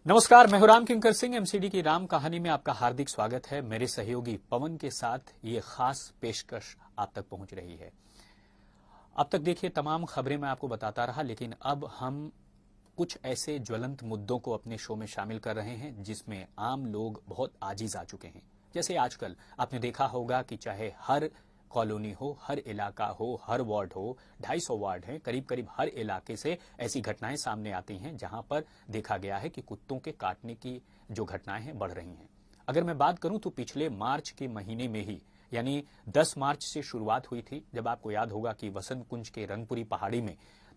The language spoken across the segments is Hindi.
नमस्कार, मैं हूं राम किंकर सिंह। एमसीडी की राम कहानी में आपका हार्दिक स्वागत है। मेरे सहयोगी पवन के साथ ये खास पेशकश आप तक पहुंच रही है। अब तक देखिए तमाम खबरें मैं आपको बताता रहा, लेकिन अब हम कुछ ऐसे ज्वलंत मुद्दों को अपने शो में शामिल कर रहे हैं जिसमें आम लोग बहुत आजिज आ चुके हैं। जैसे आजकल आपने देखा होगा कि चाहे हर कॉलोनी हो, हर इलाका हो, हर वार्ड हो, 250 वार्ड हैं, करीब करीब हर इलाके से ऐसी घटनाएं सामने आती हैं जहां पर देखा गया है कि कुत्तों के काटने की जो घटनाएं हैं बढ़ रही हैं। अगर मैं बात करूं तो पिछले मार्च के महीने में ही, यानी 10 मार्च से शुरुआत हुई थी, जब आपको याद होगा कि वसंत कुंज के रंगपुरी पहाड़ी में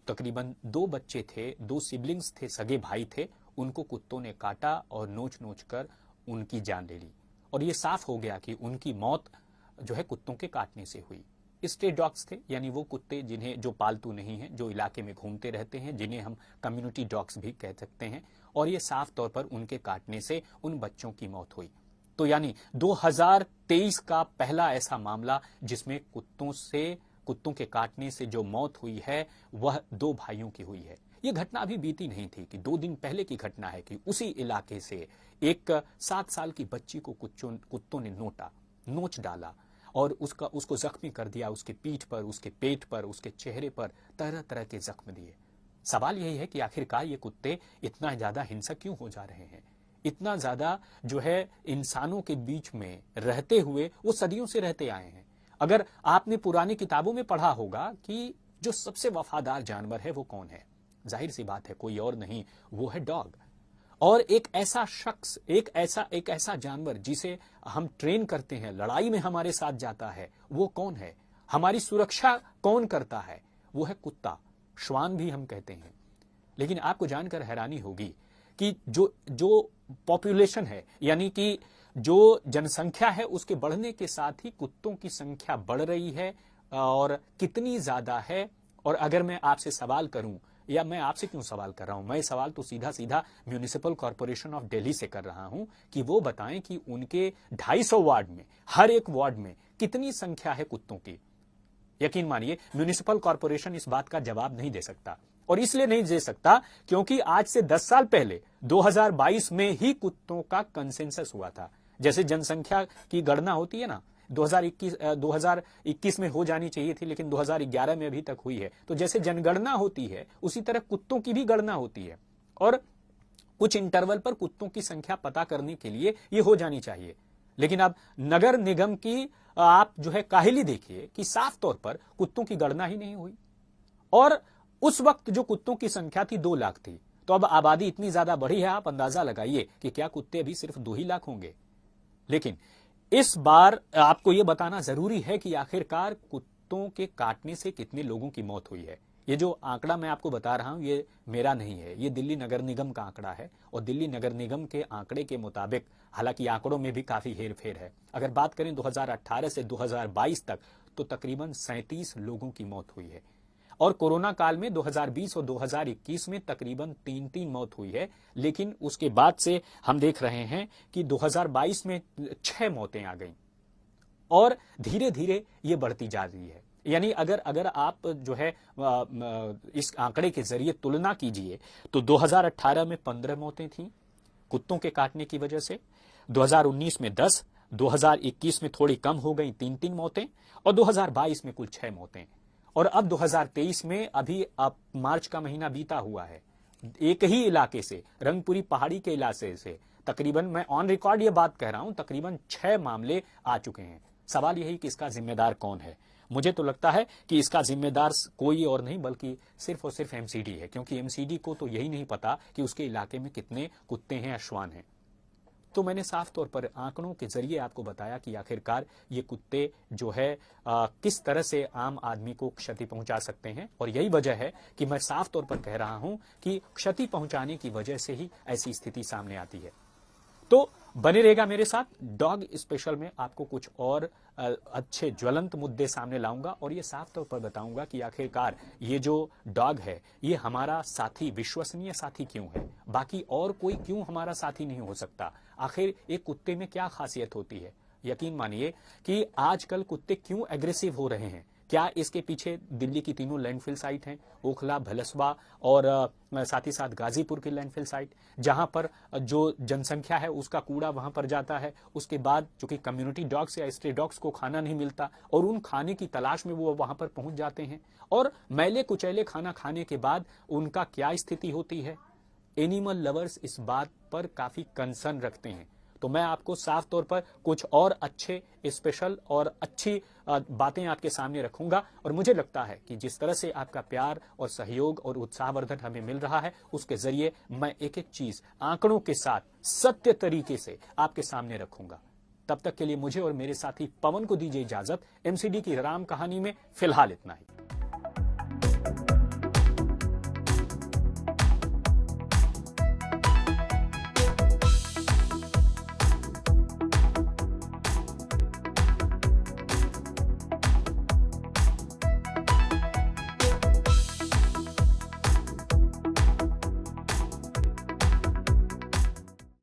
तकरीबन 2 बच्चे थे, 2 सिबलिंग्स थे, सगे भाई थे, उनको कुत्तों ने काटा और नोच नोच कर उनकी जान ले ली। और ये साफ हो गया कि उनकी मौत जो है कुत्तों के काटने से हुई। स्ट्रे डॉग्स थे, यानी वो कुत्ते जिन्हें जो पालतू नहीं हैं, जो इलाके में घूमते रहते हैं, जिन्हें हम कम्युनिटी डॉग्स भी कह सकते हैं, और ये साफ तौर पर उनके काटने से उन बच्चों की मौत हुई। तो यानी 2023 का पहला ऐसा मामला जिसमें कुत्तों के काटने से जो मौत हुई है वह 2 भाइयों की हुई है। ये घटना अभी बीती नहीं थी कि 2 दिन पहले की घटना है कि उसी इलाके से एक 7 साल की बच्ची को कुत्तों ने नोच डाला और उसको जख्मी कर दिया। उसके पीठ पर, उसके पेट पर, उसके चेहरे पर तरह तरह के जख्म दिए। सवाल यही है कि आखिरकार ये कुत्ते इतना ज्यादा हिंसक क्यों हो जा रहे हैं? इतना ज्यादा जो है इंसानों के बीच में रहते हुए वो सदियों से रहते आए हैं। अगर आपने पुरानी किताबों में पढ़ा होगा कि जो सबसे वफादार जानवर है वो कौन है, जाहिर सी बात है कोई और नहीं, वो है डॉग। और एक ऐसा शख्स, एक ऐसा जानवर जिसे हम ट्रेन करते हैं, लड़ाई में हमारे साथ जाता है, वो कौन है? हमारी सुरक्षा कौन करता है? वो है कुत्ता। श्वान भी हम कहते हैं। लेकिन आपको जानकर हैरानी होगी कि जो पॉपुलेशन है, यानी कि जो जनसंख्या है, उसके बढ़ने के साथ ही कुत्तों की संख्या बढ़ रही है। और कितनी ज्यादा है? और अगर मैं आपसे सवाल करूं, या मैं आपसे क्यों सवाल कर रहा हूं, मैं सवाल तो सीधा सीधा म्यूनिसिपल कॉर्पोरेशन ऑफ दिल्ली से कर रहा हूं कि वो बताएं कि उनके 250 वार्ड में, हर एक वार्ड में कितनी संख्या है कुत्तों की। यकीन मानिए म्यूनिसिपल कॉर्पोरेशन इस बात का जवाब नहीं दे सकता, और इसलिए नहीं दे सकता क्योंकि आज से 10 साल पहले 2022 में ही कुत्तों का कंसेंसस हुआ था। जैसे जनसंख्या की गणना होती है ना, 2021 में हो जानी चाहिए थी, लेकिन 2011 में अभी तक हुई है। तो जैसे जनगणना होती है उसी तरह कुत्तों की भी गणना होती है, और कुछ इंटरवल पर कुत्तों की संख्या पता करने के लिए ये हो जानी चाहिए। लेकिन अब नगर निगम की आप जो है काहिली देखिए कि साफ तौर पर कुत्तों की गणना ही नहीं हुई। और उस वक्त जो कुत्तों की संख्या थी 2 लाख थी, तो अब आबादी इतनी ज्यादा बढ़ी है, आप अंदाजा लगाइए कि क्या कुत्ते अभी सिर्फ 2 ही लाख होंगे। लेकिन इस बार आपको यह बताना जरूरी है कि आखिरकार कुत्तों के काटने से कितने लोगों की मौत हुई है। ये जो आंकड़ा मैं आपको बता रहा हूं ये मेरा नहीं है, ये दिल्ली नगर निगम का आंकड़ा है। और दिल्ली नगर निगम के आंकड़े के मुताबिक, हालांकि आंकड़ों में भी काफी हेरफेर है, अगर बात करें 2018 से 2022 तक, तो तकरीबन 37 लोगों की मौत हुई है। और कोरोना काल में 2020 और 2021 में तकरीबन 3 मौत हुई है। लेकिन उसके बाद से हम देख रहे हैं कि 2022 में 6 मौतें आ गईं, और धीरे धीरे ये बढ़ती जा रही है। यानी अगर आप जो है इस आंकड़े के जरिए तुलना कीजिए तो 2018 में 15 मौतें थीं कुत्तों के काटने की वजह से, 2019 में 10, 2021 में थोड़ी कम हो गई 3 मौतें, और 2022 में कुल 6 मौतें। और अब 2023 में अभी अब मार्च का महीना बीता हुआ है, एक ही इलाके से, रंगपुरी पहाड़ी के इलाके से तकरीबन, मैं ऑन रिकॉर्ड ये बात कह रहा हूं, तकरीबन 6 मामले आ चुके हैं। सवाल यही कि इसका जिम्मेदार कौन है? मुझे तो लगता है कि इसका जिम्मेदार कोई और नहीं बल्कि सिर्फ और सिर्फ एमसीडी है, क्योंकि एमसीडी को तो यही नहीं पता कि उसके इलाके में कितने कुत्ते हैं या श्वान हैं। तो मैंने साफ तौर पर आंकड़ों के जरिए आपको बताया कि आखिरकार ये कुत्ते जो है किस तरह से आम आदमी को क्षति पहुंचा सकते हैं। और यही वजह है कि मैं साफ तौर पर कह रहा हूं कि क्षति पहुंचाने की वजह से ही ऐसी स्थिति सामने आती है। तो बने रहेगा मेरे साथ। डॉग स्पेशल में आपको कुछ और अच्छे ज्वलंत मुद्दे सामने लाऊंगा, और ये साफ तौर पर बताऊंगा कि आखिरकार ये जो डॉग है ये हमारा साथी, विश्वसनीय साथी क्यों है, बाकी और कोई क्यों हमारा साथी नहीं हो सकता। आखिर एक कुत्ते में क्या खासियत होती है? यकीन मानिए कि आजकल कुत्ते क्यों एग्रेसिव हो रहे हैं, क्या इसके पीछे दिल्ली की तीनों लैंडफिल साइट हैं, ओखला, भलसवा और साथ ही साथ गाजीपुर की लैंडफिल साइट, जहां पर जो जनसंख्या है उसका कूड़ा वहां पर जाता है, उसके बाद जो कि कम्युनिटी डॉग्स या स्ट्रे डॉग्स को खाना नहीं मिलता और उन खाने की तलाश में वो वहां पर पहुंच जाते हैं और मैले कुचैले खाना खाने के बाद उनका क्या स्थिति होती है। एनिमल लवर्स इस बात पर काफी कंसर्न रखते हैं। तो मैं आपको साफ तौर पर कुछ और अच्छे स्पेशल और अच्छी बातें आपके सामने रखूंगा और मुझे लगता है कि जिस तरह से आपका प्यार और सहयोग और उत्साहवर्धन हमें मिल रहा है उसके जरिए मैं एक एक चीज आंकड़ों के साथ सत्य तरीके से आपके सामने रखूंगा। तब तक के लिए मुझे और मेरे साथी पवन को दीजिए इजाजत। एमसीडी की राम कहानी में फिलहाल इतना ही।